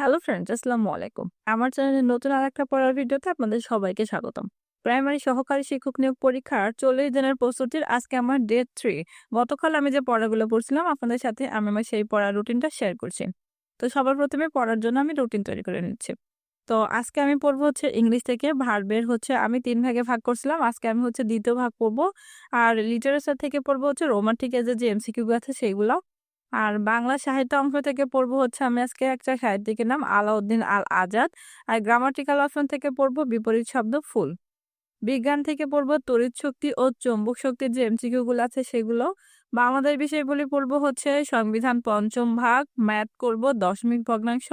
Hello friends, আসসালামু আলাইকুম। আমার চ্যানেলে নতুন আরেকটা পড়ার ভিডিওতে আপনাদের সবাইকে স্বাগতম। প্রাইমারি সহকারী শিক্ষক নিয়োগ পরীক্ষার 40 দিনের প্রস্তুতির আজকে আমার ডে 3। গতকাল আমি যে পড়াগুলো পড়ছিলাম আপনাদের সাথে আমি আমার সেই পড়ার রুটিনটা শেয়ার করছি। তো সবার প্রথমে পড়ার জন্য আমি রুটিন তৈরি করে নিচ্ছি। তো আজকে আমি পড়বো হচ্ছে ইংলিশ থেকে ভার্বের হচ্ছে আমি ৩ ভাগে ভাগ করছিলাম। আজকে আমি হচ্ছে দ্বিতীয় ভাগ পড়বো। আর লিটারেচার থেকে পড়বো হচ্ছে রোমান্টিক এজের যে এমসিকিউ আছে সেগুলো। আর বাংলা সাহিত্য অংশ থেকে পড়বো হচ্ছে আমি আজকে একটা সাহিত্যিকের নাম আলাউদ্দিন আল আজাদ। আর গ্রামাটিক্যাল অপশন থেকে পড়বো বিপরীত শব্দ ফুল। বিজ্ঞান থেকে পড়বো তড়িৎ শক্তি ও চৌম্বক শক্তির যে এমসিকিউ গুলো আছে সেগুলো। বাংলাদেশ বিষয়গুলি পড়বো হচ্ছে সংবিধান পঞ্চম ভাগ, ম্যাথ করব দশমিক ভগ্নাংশ।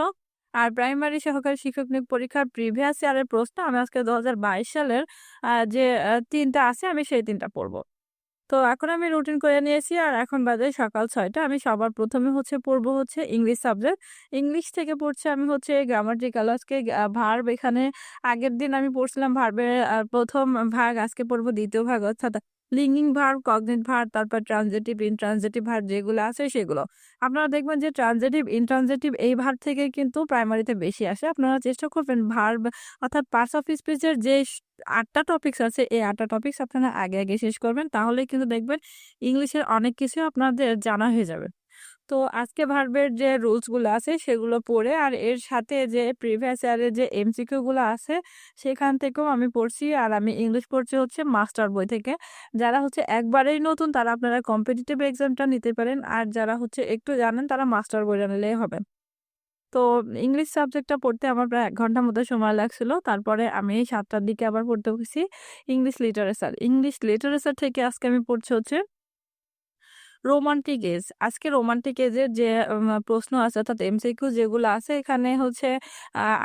আর প্রাইমারি সহকারী শিক্ষক নিয়োগ পরীক্ষার প্রিভিয়াস ইয়ারের প্রশ্ন আমি আজকে 2022 সালের যে তিনটা আছে আমি সেই তিনটা পড়বো। তো এখন আমি রুটিন করে নিয়েছি আর এখন বাজে সকাল ৬টা। আমি সবার প্রথমে হচ্ছে পড়বো হচ্ছে ইংলিশ সাবজেক্ট। ইংলিশ থেকে পড়ছি আমি হচ্ছে গ্রামাটিক্যাল আজকে ভার্ব এখানে আগের দিন আমি পড়ছিলাম ভার্বের ১ম ভাগ, আজকে পড়বো ২য় ভাগ অর্থাৎ লিঙ্কিং ভার্ব, কগনিট ভার্ব, তারপর ট্রানজিটিভ, ইনট্রানজিটিভ ভার্ব যেগুলো আছে সেগুলো। আপনারা দেখবেন যে ট্রানজিটিভ, ইনট্রানজিটিভ এই ভার্ব থেকে কিন্তু প্রাইমারিতে বেশি আসে। আপনারা চেষ্টা করবেন ভার্ব অর্থাৎ পার্টস অফ স্পিচের যে ৮টা টপিকস আছে এই ৮টা টপিকস আপনারা আগে শেষ করবেন। তাহলেই কিন্তু দেখবেন ইংলিশের অনেক কিছু আপনাদের জানা হয়ে যাবে। তো আজকে ভার্বের যে রুলস গুলো আছে সেগুলো পড়ে আর এর সাথে যে প্রিভিয়াস ইয়ারের যে এমসিকিউ গুলো আছে সেখান থেকেও আমি পড়ছি। আর আমি ইংলিশ পড়ছি হচ্ছে মাস্টার বই থেকে। যারা হচ্ছে একবারেই নতুন তারা আপনারা কম্পিটিটিভ এক্সামটা নিতে পারেন। আর যারা হচ্ছে একটু জানেন তারা মাস্টার বইটা নিলেই হবে। তো ইংলিশ সাবজেক্টটা পড়তে আমার প্রায় ১ ঘন্টার মতো সময় লাগছিল। তারপরে আমি ৭টার দিকে আবার পড়তে বসছি ইংলিশ লিটারেচার। ইংলিশ লিটারেচার থেকে আজকে আমি পড়ছি হচ্ছে রোমান্টিক এজ। আজকে রোমান্টিক এজের যে প্রশ্ন আছে অর্থাৎ এমসিকিউ যেগুলো আছে এখানে হচ্ছে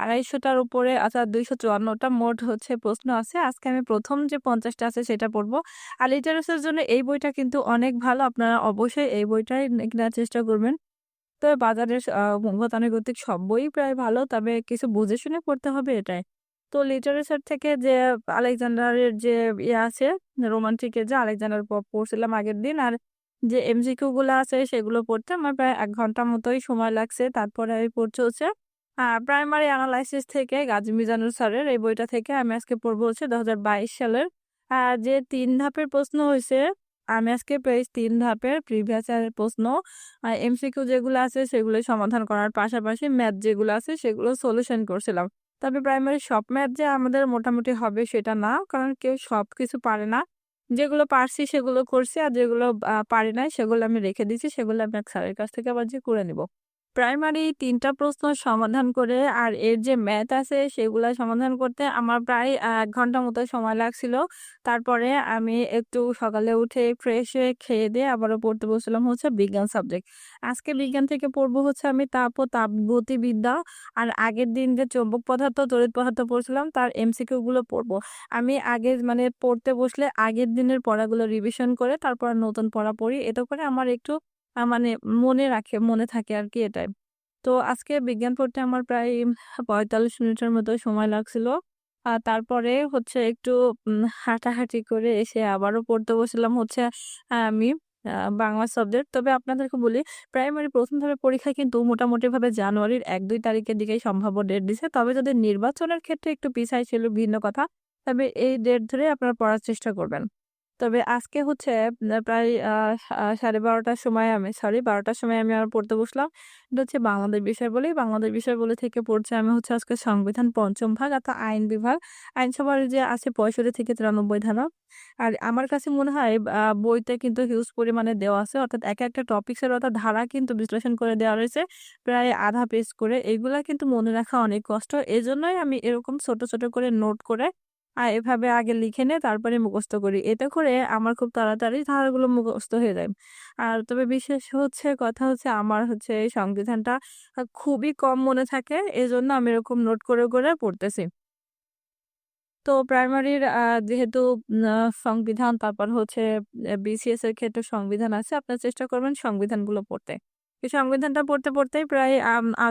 ২৫০টার উপরে অর্থাৎ ২৫৪টা মোট হচ্ছে প্রশ্ন আছে। আজকে আমি ১ম যে ৫০টা আছে সেটা পড়বো। আর লিটারেচারের জন্য এই বইটা কিন্তু অনেক ভালো। আপনারা অবশ্যই এই বইটাই কেনার চেষ্টা করবেন। তবে বাজারের গতানুগতিক সব বই প্রায় ভালো। তবে কিছু বুঝে শুনে পড়তে হবে এটাই। তো লিটারেচার থেকে যে আলেকজান্ডারের যে আছে রোমান্টিকের যে আলেকজান্ডার পড়ছিলাম আগের দিন। আর যে এমসিকিউ গুলো আছে সেগুলো পড়তে আমার প্রায় ১ ঘন্টার মতোই সময় লাগছে। তারপরে আমি পড়ছি হচ্ছে প্রাইমারি অ্যানালাইসিস থেকে গাজী মিজানুর স্যারের এই বইটা থেকে আমি আজকে পড়বো হচ্ছে ২০২২ সালের যে ৩ ধাপের প্রশ্ন হইছে। আমি আজকে পেজ ৩ ধাপের প্রিভিয়াস ইয়ারের প্রশ্ন এমসিকিউ যেগুলো আছে সেগুলো সমাধান করার পাশাপাশি ম্যাথ যেগুলো আছে সেগুলো সলিউশন করছিলাম। তবে প্রাইমারি সব ম্যাথ যে আমাদের মোটামুটি হবে সেটা না, কারণ কেউ সবকিছু পারে না। যেগুলো পারছি সেগুলো করছি আর যেগুলো পারি নাই সেগুলো আমি রেখে দিয়েছি, সেগুলো আমি এক স্যারের কাছ থেকে আবার যে করে নিব। প্রাইমারি ৩টা প্রশ্ন সমাধান করে আর এর যে ম্যাথ আছে সেগুলা সমাধান করতে আমার প্রায় ১ ঘন্টা মতো সময় লাগছিল। তারপরে আমি একটু সকালে উঠে ফ্রেশ হয়ে খেয়ে দিয়ে আবারও পড়তে বসলাম হচ্ছে বিজ্ঞান সাবজেক্ট। আজকে বিজ্ঞান থেকে পড়বো হচ্ছে আমি তাপ ও তাপগতিবিদ্যা। আর আগের দিন যে চৌম্বক পদার্থ, তড়িৎ পদার্থ পড়ছিলাম তার এমসিকিউ গুলো পড়বো। আমি আগের মানে পড়তে বসলে আগের দিনের পড়াগুলো রিভিশন করে তারপর নতুন পড়া পড়ি। এতে করে আমার একটু মানে মনে থাকে আরকি এটাই। তো আজকে বিজ্ঞান পড়তে আমার প্রায় ৪৫ মিনিটের মতো সময় লাগছিল। তারপরে হচ্ছে একটু হাঁটাহাঁটি করে এসে আবারও পড়তে বসলাম হচ্ছে আমি আ বাংলা সাবজেক্ট। তবে আপনাদেরকে বলি প্রাইমারি ১ম ধাপের পরীক্ষা কিন্তু মোটামুটিভাবে জানুয়ারির ১-২ তারিখের দিকেই সম্ভাব্য ডেট দিছে। তবে যদি নির্বাচনের ক্ষেত্রে একটু পিছায় ছিল ভিন্ন কথা। তবে এই ডেট ধরে আপনারা পড়ার চেষ্টা করবেন। তবে আজকে হচ্ছে প্রায় ১২:৩০ সময় আমি ১২টার সময় আমি আবার পড়তে বসলাম। এটা হচ্ছে বাংলাদেশ বিষয় বলি। বাংলাদেশ বিষয় বলি থেকে পড়ছি আমি হচ্ছে আজকে সংবিধান পঞ্চম ভাগ অর্থাৎ আইন বিভাগ। আইনসভার যে আছে ৬৫ থেকে ৯৩ ধারা। আর আমার কাছে মনে হয় বইতে কিন্তু হিউজ পরিমাণে দেওয়া আছে। অর্থাৎ একটা টপিকস এর অর্থাৎ ধারা কিন্তু বিশ্লেষণ করে দেওয়া রয়েছে প্রায় আধা পেজ করে। এগুলা কিন্তু মনে রাখা অনেক কষ্ট। এজন্যই আমি এরকম ছোট করে নোট করে এভাবে আগে লিখে নিয়ে তারপরে মুখস্থ করি। এতে করে আমার খুব তাড়াতাড়ি ধারাগুলো মুখস্থ হয়ে যায়। আর তবে বিশেষ হচ্ছে কথা হচ্ছে আমার হচ্ছে এই সংবিধানটা খুবই কম মনে থাকে। এজন্য আমি এরকম নোট করে পড়তেছি। তো প্রাইমারির যেহেতু আ সংবিধান তারপর হচ্ছে বিসিএস এর ক্ষেত্রে সংবিধান আছে। আপনারা চেষ্টা করবেন সংবিধানগুলো পড়তে। এই সংবিধানটা পড়তেই প্রায়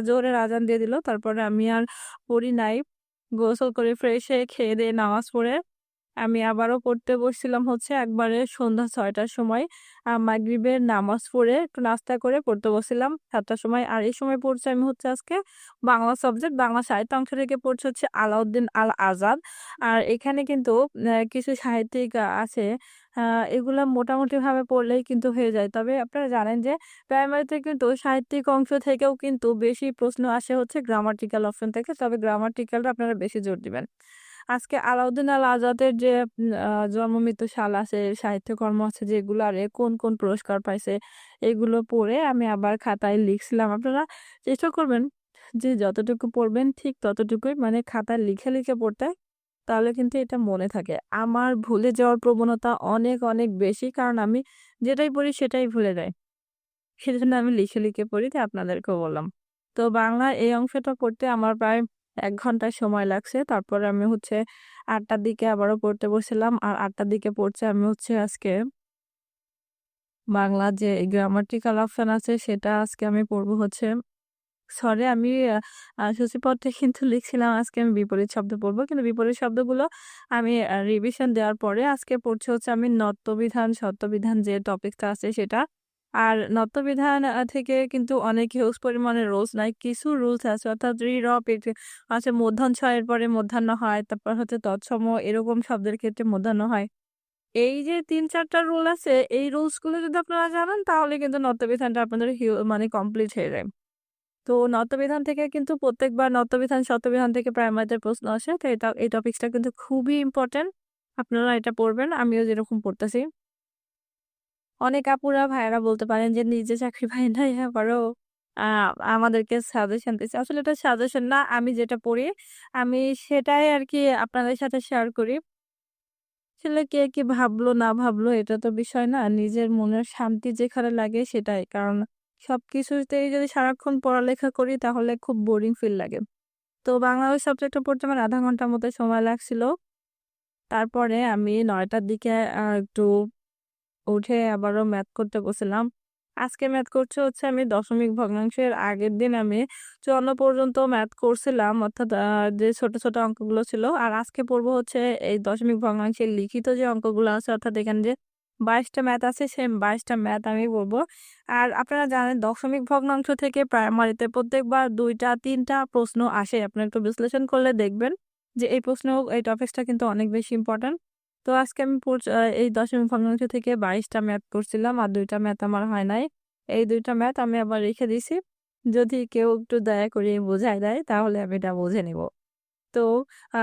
জোহরের আজান দিয়ে দিল। তারপরে আমি আর পড়ি নাই। গোসল করে ফ্রেশ হয়ে খেয়ে-দেয়ে নামাজ পড়ে আমি আবারও পড়তে বসছিলাম হচ্ছে একবারে সন্ধ্যা ৬টার সময়। মাগরিবের নামাজ পড়ে একটু নাস্তা করে পড়তে বসছিলাম ৭টার সময়। আর এই সময় পড়ছি আমি হচ্ছে আজকে বাংলা সাবজেক্ট, বাংলা সাহিত্য অংশ থেকে পড়ছি হচ্ছে আলাউদ্দিন আল আজাদ। আর এখানে কিন্তু কিছু সাহিত্যিক আছে। আ এগুলা মোটামুটিভাবে পড়লেই কিন্তু হয়ে যায়। তবে আপনারা জানেন যে প্রাইমারিতে কিন্তু সাহিত্যিক অংশ থেকেও কিন্তু বেশি প্রশ্ন আসে হচ্ছে গ্রামাটিক্যাল অপশন থেকে। তবে গ্রামাটিক্যালটা আপনারা বেশি জোর দিবেন। আজকে আলাউদ্দিন আল আজাদের যে জন্ম-মৃত্যু সাল আছে, সাহিত্যকর্ম আছে যেগুলারে কোন পুরস্কার পাইছে, এগুলো পড়ে আমি আবার খাতায় লিখছিলাম। আপনারা চেষ্টা করবেন যে যতটুকু পড়বেন ঠিক ততটুকুই মানে খাতায় লিখে পড়তে। তাহলে কিন্তু এটা মনে থাকে। আমার ভুলে যাওয়ার প্রবণতা অনেক বেশি। কারণ আমি যেটাই পড়ি সেটাই ভুলে যাই। সেজন্য আমি লিখে পড়ি তাই আপনাদেরকেও বললাম। তো বাংলার এই অংশটা পড়তে আমার প্রায় ১ ঘন্টা সময় লাগছে। তারপরে আমি হচ্ছে ৮টার দিকে আবারও পড়তে বসছিলাম। আর ৮টার দিকে পড়ছি আমি হচ্ছে আজকে বাংলা যে গ্রামাটিক্যাল অপশন আছে সেটা আজকে আমি পড়ব হচ্ছে সরি আমি সূচিপত্রে কিন্তু লিখছিলাম আজকে আমি বিপরীত শব্দ পড়ব। কিন্তু বিপরীত শব্দগুলো আমি রিভিশন দেওয়ার পরে আজকে পড়ছি হচ্ছে আমি নত্যবিধান, সত্যবিধান যে টপিকটা আছে সেটা। আর নত্যবিধান থেকে কিন্তু অনেক হিউজ পরিমাণে রুলস নাই। কিছু রুলস আছে অর্থাৎ রি-র-পেট আছে মূর্ধন্য ছ এর পরে মূর্ধন্য হয়। তারপর হচ্ছে তৎসম এরকম শব্দের ক্ষেত্রে মূর্ধন্য হয়। এই যে ৩-৪ টা রুল আছে এই রুলস গুলো যদি আপনারা জানেন তাহলে কিন্তু নত্যবিধানটা আপনাদের মানে কমপ্লিট হয়ে যায়। তো নত্যবিধান থেকে কিন্তু প্রত্যেকবার নত্যবিধান, শতবিধান থেকে প্রাইমারিতে প্রশ্ন আসে। তো এই টপিকসটা কিন্তু খুবই ইম্পোর্টেন্ট। আপনারা এটা পড়বেন। আমিও যেরকম পড়তেছি। অনেক আপুরা ভাইয়ারা বলতে পারেন যে নিজে চাকরি পাই নাই আবারও আ আমাদেরকে সাজেশন দিচ্ছে। আসলে এটা সাজেশন না। আমি যেটা পড়ি আমি সেটাই আরকি আপনাদের সাথে শেয়ার করি। আসলে কে কি ভাবলো না ভাবলো এটা তো বিষয় না। নিজের মনের শান্তি যেখানে লাগে সেটাই। কারণ সবকিছুতেই যদি সারাক্ষণ পড়ালেখা করি তাহলে খুব বোরিং ফিল লাগে। তো বাংলা ওই সাবজেক্টটা পড়তে আমার ০.৫ ঘন্টার মতো সময় লাগছিল। তারপরে আমি ৯টার দিকে একটু উঠে আবারও ম্যাথ করতে বসছিলাম। আজকে ম্যাথ করছি হচ্ছে আমি দশমিক ভগ্নাংশের আগের দিন আমি ৫৪ পর্যন্ত ম্যাথ করছিলাম। অর্থাৎ যে ছোট অঙ্কগুলো ছিল। আর আজকে পড়বো হচ্ছে এই দশমিক ভগ্নাংশের লিখিত যে অঙ্কগুলো আছে অর্থাৎ এখানে যে ২২ টা ম্যাথ আছে সেই ২২ টা ম্যাথ আমি পড়বো। আর আপনারা জানেন দশমিক ভগ্নাংশ থেকে প্রাইমারিতে প্রত্যেকবার ২ টা ৩ টা প্রশ্ন আসে। আপনারা একটু বিশ্লেষণ করলে দেখবেন যে এই টপিকসটা কিন্তু অনেক বেশি ইম্পোর্টেন্ট। তো আজকে আমি এই দশমিক ভগ্নাংশ থেকে ২২ টা ম্যাথ করছিলাম। আর ২ টা ম্যাথ আমার হয় নাই। এই ২ টা ম্যাথ আমি আবার রেখে দিছি। যদি কেউ একটু দয়া করে বুঝায় দেয় তাহলে আমি এটা বুঝে নিব। তো আ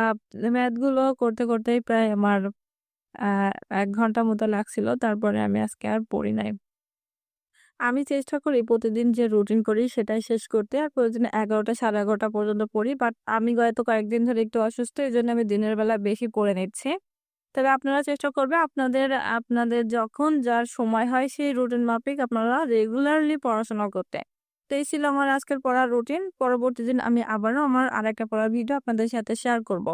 ম্যাথ গুলো করতেই প্রায় আমার আ ১ ঘন্টা মতো লাগছিল। তারপরে আমি আজকে আর পড়ি নাই। আমি চেষ্টা করি প্রতিদিন যে রুটিন করি সেটাই শেষ করতে। আর প্রয়োজনে ১১টা ১১:৩০ পর্যন্ত পড়ি। বাট আমি গত কয়েকদিন ধরে একটু অসুস্থ। এজন্য আমি দিনের বেলা বেশি পড়ে নিচ্ছি। তবে আপনারা চেষ্টা করবেন আপনাদের যখন যার সময় হয় সেই রুটিন মাফিক আপনারা রেগুলারলি পড়াশোনা করতে। তো এই ছিল আমার আজকের পড়ার রুটিন। পরবর্তী দিন আমি আবারও আমার আরেকটা পড়ার ভিডিও আপনাদের সাথে শেয়ার করব।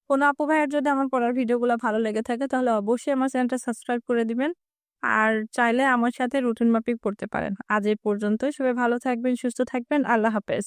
কোনো আপু ভাইয়ের যদি আমার পড়ার ভিডিওগুলো ভালো লেগে থাকে তাহলে অবশ্যই আমার চ্যানেলটা সাবস্ক্রাইব করে দিবেন। আর চাইলে আমার সাথে রুটিন মাফিক পড়তে পারেন। আজ এই পর্যন্তই। সবাই ভালো থাকবেন, সুস্থ থাকবেন। আল্লাহ হাফেজ।